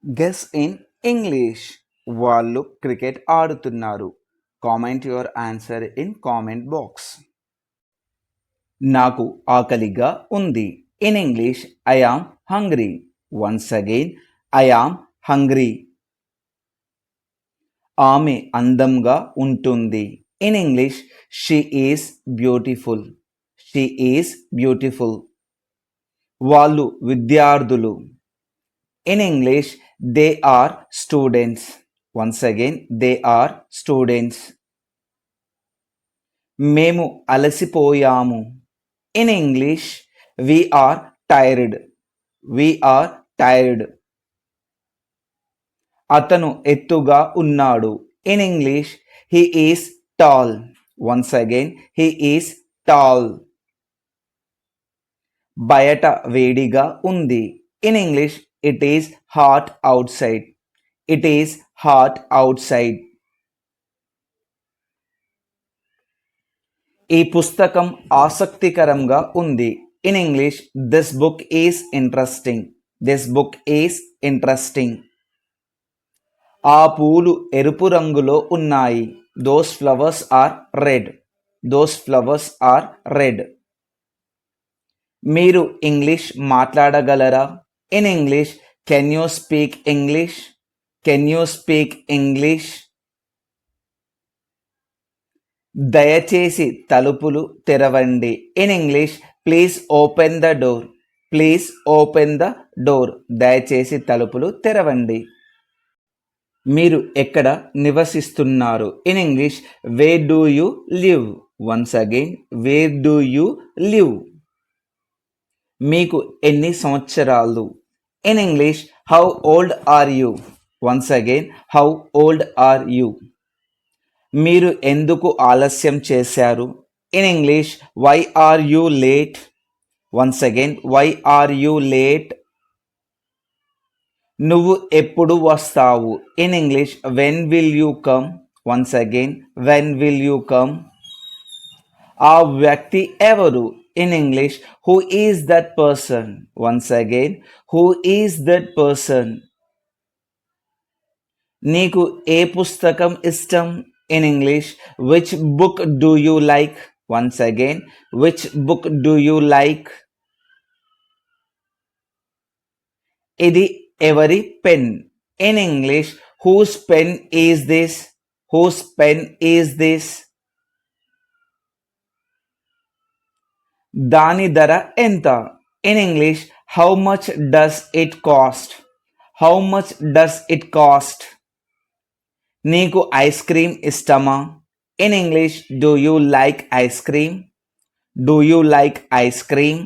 Guess in English. వాళ్ళు cricket ఆడుతున్నారు. Comment your answer in comment box. నాకు ఆకలిగా ఉంది. In English I am hungry. Once again I am hungry. ఆమె అందంగా ఉంటుంది. In English she is beautiful. She is beautiful. వాళ్ళు విద్యార్థులు. In English they are students. Once again they are students. మేము అలసిపోయాము. In English we are tired. We are tired. అతను ఎత్తుగా ఉన్నాడు. In English he is tall. Once again he is tall. బయట వేడిగా ఉంది. In English it is hot outside. It is hot outside. ఈ పుస్తకం ఆసక్తికరంగా ఉంది. In English this book is interesting. This book is interesting. ఆ పూలు ఎరుపు రంగులో ఉన్నాయి. Those flowers are red. Those flowers are red. మీరు ఇంగ్లీష్ మాట్లాడగలరా? In English can you speak English? Can you speak English? దయచేసి తలుపులు తెరవండి. In English please open the door. Please open the door. దయచేసి తలుపులు తెరవండి. మీరు ఎక్కడ నివసిస్తున్నారు? In English where do you live? Once again where do you live? మీకు ఎన్ని సంవత్సరాలు? In English how old are you? Once again how old are you? మీరు ఎందుకు ఆలస్యం చేశారు? In English why are you late? Once again why are you late? నువ్వు ఎప్పుడు వస్తావు? In English when will you come? Once again when will you come? ఆ వ్యక్తి ఎవరు? In English who is that person? Once again who is that person? నీకు ఏ పుస్తకం ఇష్టం? In English which book do you like? Once again which book do you like? ఇది ఎవరి pen? In English whose pen is this? Whose pen is this? దాని ధర ఎంత? In English how much does it cost? How much does it cost? నీకు ice cream ఇష్టమా? In English do you like ice cream? Do you like ice cream?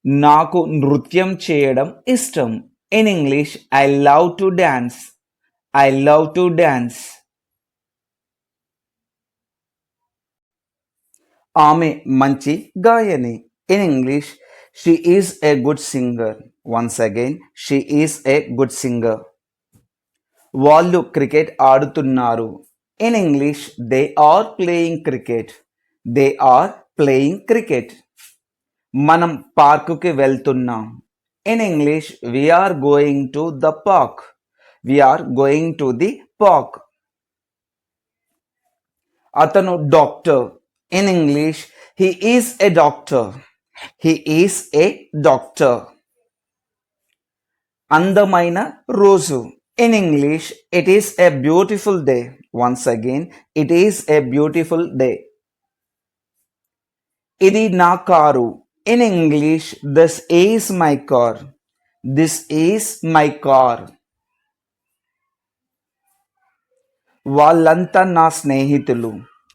నాకు నృత్యం చేయడం ఇష్టం. In English I love to dance. I love to dance. ఆమె మంచి గాయని. In English she is a good singer. Once again she is a good singer. వాళ్ళు cricket ఆడుతున్నారు. In English they are playing cricket. They are playing cricket. మనం పార్కుకి వెళ్తున్నాం. In English we are going to the park. We are going to the park. అతను doctor. In English he is a doctor. He is a doctor. అందమైన రోజు. In English it is a beautiful day. Once again it is a beautiful day. ఇది నా కారు. In English this is my car. This is my car. వాళ్ళంతా నా స్నేహితులు.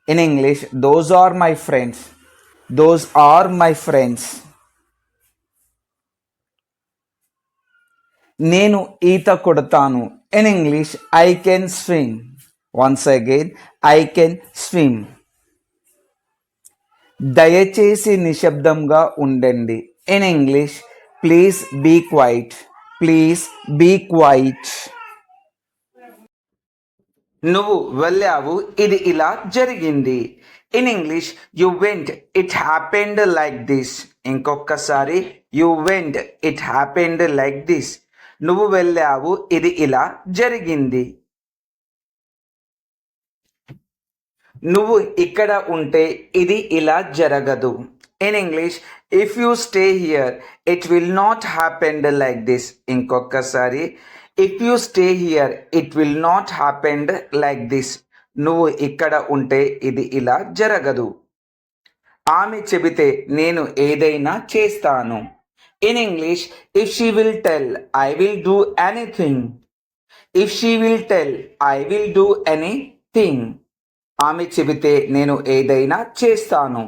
In English those are my friends. Those are my friends. నేను ఈత కొడతాను. In English I can swim. Once again I can swim. దయచేసి నిశ్శబ్దంగా ఉండండి. In English please be quiet. Please be quiet. నువ్వు వెళ్ళావు, ఇది ఇలా జరిగింది. In English you went, it happened like this. ఇంకొకసారి you went it happened like this. నువ్వు వెళ్ళావు ఇది ఇలా జరిగింది. నువ్వు ఇక్కడ ఉంటే ఇది ఇలా జరగదు. In English, if you stay here it will not happened like this. ఇంకొకసారి, if you stay here it will not happened like this. నువ్వు ఇక్కడ ఉంటే ఇది ఇలా జరగదు. ఆమె చెబితే నేను ఏదైనా చేస్తాను. In English, if she will tell I will do anything. If she will tell I will do anything. ఆమె చెబితే నేను ఏదైనా చేస్తాను.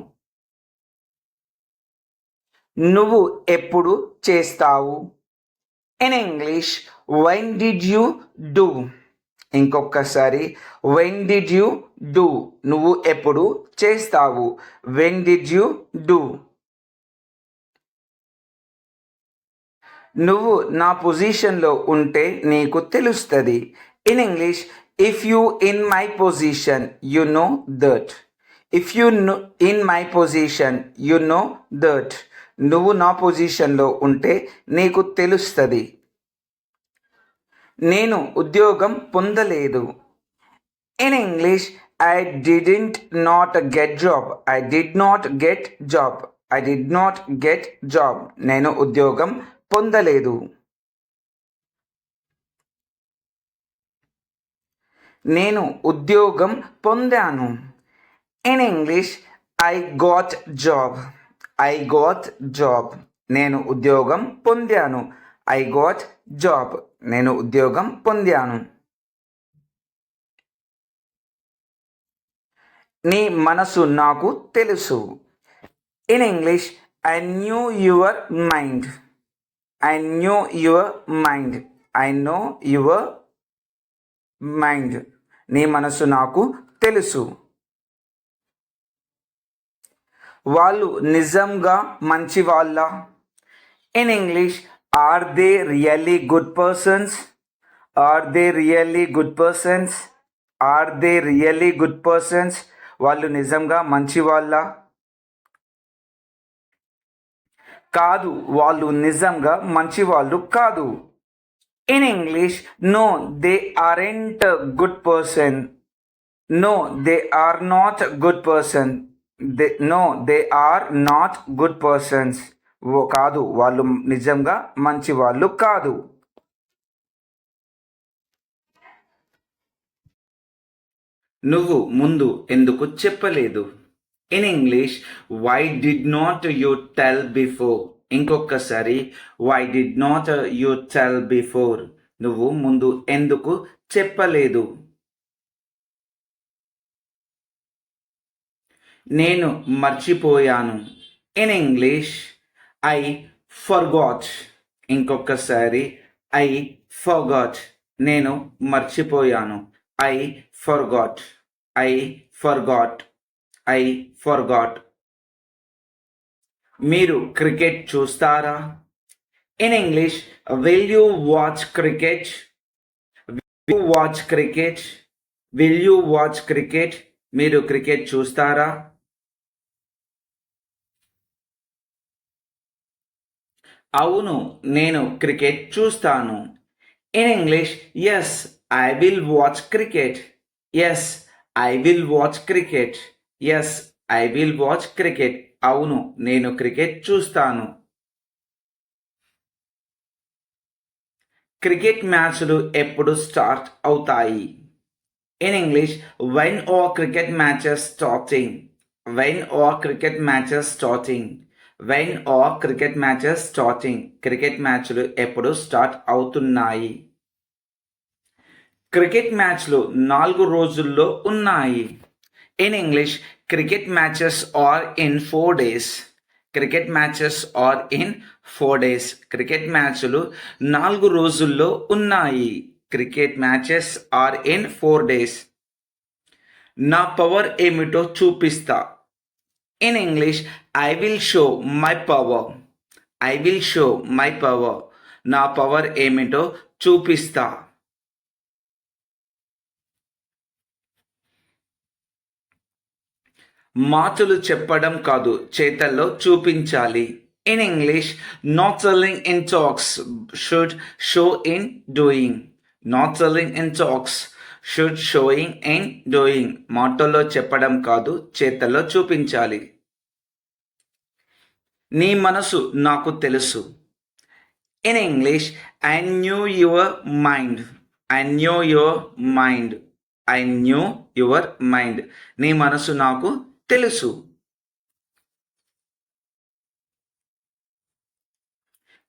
నువ్వు ఎప్పుడు చేస్తావు? In English, when did you do. ఇంకొకసారి, వెన్ డిడ్ యూ డూ. నువ్వు ఎప్పుడు చేస్తావు? When did you do. నువ్వు నా పొజిషన్లో ఉంటే నీకు తెలుస్తుంది. In English, if you in my position you know that. If you in my position you know that. నువ్వు నా పొజిషన్లో ఉంటే నీకు తెలుస్తుంది. నేను ఉద్యోగం పొందలేదు. In English, I didn't not get job. I did not get job. I did not get job. నేను ఉద్యోగం పొందలేదు. నేను ఉద్యోగం పొందాను. In English, I got job. I got job. నేను ఉద్యోగం పొందాను. I got job. నేను ఉద్యోగం పొందాను. నీ మనసు నాకు తెలుసు. In English, I knew your mind. I knew your mind. I know your mind. నీ మనసు నాకు తెలుసు. వాళ్ళు నిజంగా మంచి వాళ్ళ? In English, are they really good persons. Are they really good persons. Are they really good persons. వాళ్ళు నిజంగా మంచి వాళ్ళ? కాదు, వాళ్ళు నిజంగా మంచి వాళ్ళు కాదు. In English, no they aren't good person. No they are not good person. No they are not good persons. కాదు, వాళ్ళు నిజంగా మంచి వాళ్ళు కాదు. నువ్వు ముందు ఎందుకు చెప్పలేదు? In English, why did not you tell before. ఇంకొకసారి, why did not you tell before. నువ్వు ముందు ఎందుకు చెప్పలేదు? నేను మర్చిపోయాను. In English, I forgot. ఇంకొకసారి, ఐ ఫర్గాట్. నేను మర్చిపోయాను. I forgot. I forgot. I forgot. మీరు క్రికెట్ చూస్తారా? In English, will you watch cricket. Will you watch cricket. Will you watch cricket. మీరు క్రికెట్ చూస్తారా? అవును, నేను క్రికెట్ చూస్తాను. In English, yes I will watch cricket. Yes I will watch cricket. Yes I will watch cricket. అవును, నేను cricket చూస్తాను. Cricket మ్యాచ్లు ఎప్పుడు స్టార్ట్ అవుతాయి? In English, when are cricket matches starting. When are cricket matches starting. When are cricket matches starting. Cricket మ్యాచ్లు ఎప్పుడు start అవుతున్నాయి? Cricket మ్యాచ్లు 4 రోజుల్లో ఉన్నాయి. In English, cricket matches are in 4 days. Cricket matches are in 4 days. Cricket మ్యాచ్లు 4 రోజుల్లో ఉన్నాయి. Cricket matches are in 4 days. నా పవర్ ఏమిటో చూపిస్తా. In English, I will show my power. I will show my power. నా power ఏమిటో చూపిస్తా. మాటలు చెప్పడం కాదు, చేతల్లో చూపించాలి. In English, not selling in talks should show in doing. Not selling in talks should showing in doing. మాటల్లో చెప్పడం కాదు, చేతల్లో చూపించాలి. నీ మనసు నాకు తెలుసు. In English, I knew your mind. I knew your mind. I knew your mind. నీ మనసు నాకు తెలుసు.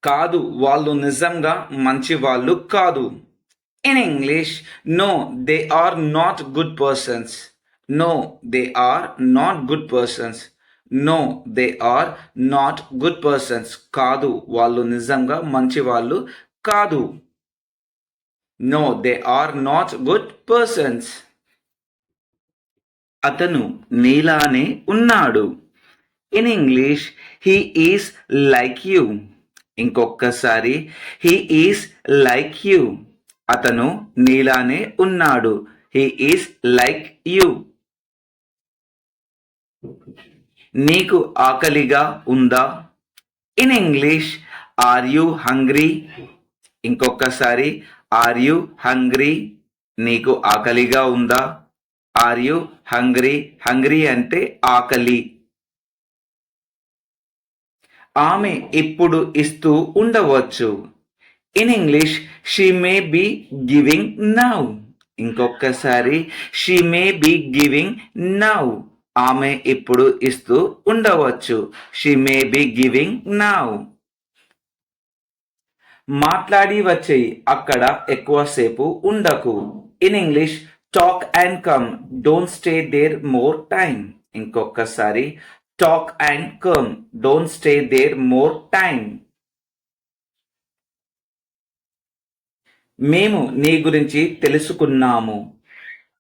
కాదు, వాళ్ళు నిజంగా మంచి వాళ్ళు కాదు. In English, no, they are not good persons. No, they are not good persons. No, they are not good persons. కాదు, వాళ్ళు నిజంగా మంచి వాళ్ళు కాదు. No, they are not good persons. అతను నీలానే ఉన్నాడు. In English, he is like you. ఇంకొకసారి, he is like you. అతను నీలానే ఉన్నాడు. He is like you. నీకు ఆకలిగా ఉందా? In English, are you hungry? ఇంకొకసారి, are you hungry? నీకు ఆకలిగా ఉందా? Are you hungry? Hungry అంటే ఆకలి. ఆమె ఇప్పుడు ఇస్తూ ఉండవచ్చు. In English, she may be giving now. ఇంకొకసారి, she may be giving now. ఆమె ఇప్పుడు ఇస్తూ ఉండవచ్చు. She may be giving now. మాట్లాడి వచ్చేయి, అక్కడ ఎక్కువసేపు ఉండకు. In English, talk and come. Don't stay there more time. ఇంకొకసారి, talk and come. Don't stay there more time. మేము నీ గురించి తెలుసుకున్నాము.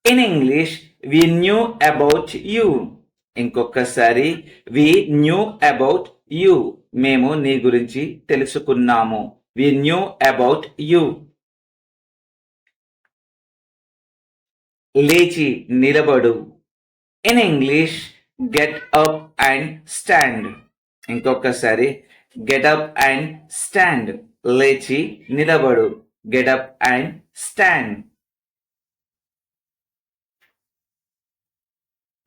In English, we knew about you. ఇంకొకసారి, we knew about you. మేము నీ గురించి తెలుసుకున్నాము. We knew about you. లేచి నిలబడు. In English, get up and stand. ఇంకొకసారి, get up and stand. లేచి నిలబడు. Get up and stand.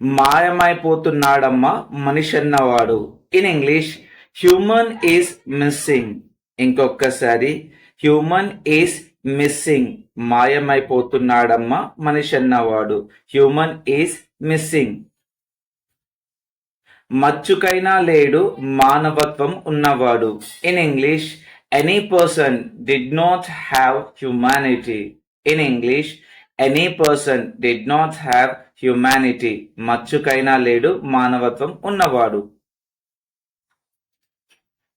మాయమైపోతున్నాడమ్మా మనిషన్నవాడు. In English, human is missing. ఇంకొకసారి, human is missing. మాయమైపోతున్నాడమ్మా మనిషన్నవాడు. Human is missing. మచ్చుకైనా లేడు మానవత్వం ఉన్నవాడు. In English, any person did not have humanity. In English, any person did not have humanity. మచ్చుకైనా లేడు మానవత్వం ఉన్నవాడు.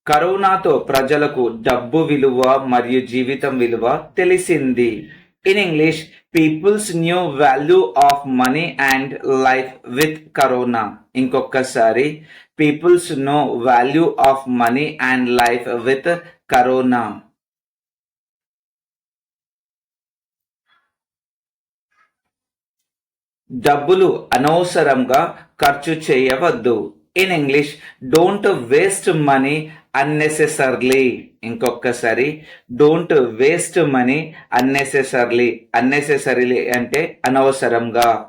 కరోనాతో ప్రజలకు డబ్బు విలువ మరియు జీవితం విలువ తెలిసింది. In English, people's new value of money and life with corona. ఇంకొకసారి, people's know value of money and life with corona. డబ్బులు అనవసరంగా ఖర్చు చేయవద్దు. In English, don't waste money unnecessarily. ఇంకొకసారి, don't waste money unnecessarily. Unnecessarily అంటే అనవసరంగా.